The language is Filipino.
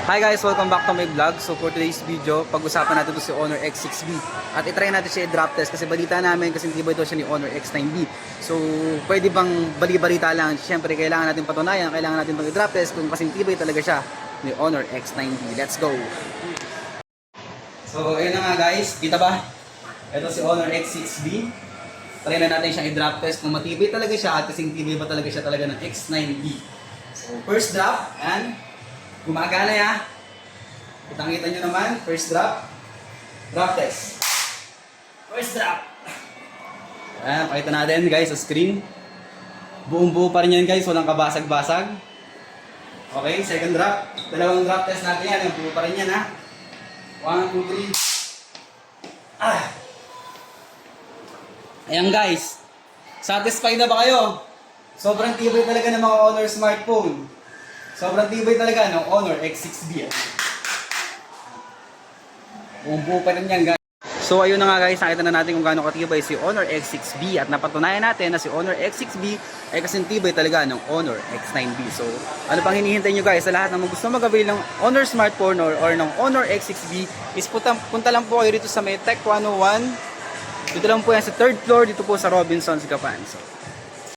Hi guys, welcome back to my vlog. So for today's video, pag-usapan natin ito si Honor X6B. At itry natin siya i-drop test kasi balita namin kasi tibay ito siya ni Honor X9B. So pwede bang bali-balita lang? Siyempre kailangan natin patunayan, kailangan natin itong i-drop test kung kasing tibay talaga siya ni Honor X9B. Let's go! So ayun na nga guys, kita ba? Ito si Honor X6B. Try na natin siyang i-drop test kung matibay talaga siya at kasing tibay ba talaga siya talaga ng X9B. So first drop, and gumagana ya. Kitang-kita nyo naman, first drop. Drop test. First drop. Ayan, pakita natin guys sa screen. Buong-buo pa rin yan guys, walang kabasag-basag. Okay, second drop. Dalawang drop test natin yan, buo pa rin yan ha. 1, 2, 3. Ayan guys. Satisfied na ba kayo? Sobrang tibay talaga ng mga Honor smartphone. Sobrang tibay talaga ng Honor X6B. Buong-buo pa rin yan guys. So ayun na nga guys, nakita na natin kung gaano katibay si Honor X6B at napatunayan natin na si Honor X6B ay kasing tibay talaga ng Honor X9B. So ano pang hinihintay nyo guys, sa lahat ng gusto mag-avail ng Honor smartphone or ng Honor X6B is punta lang po kayo dito sa may Tech 101. Dito lang po yan sa 3rd floor dito po sa Robinsons, Gapan. So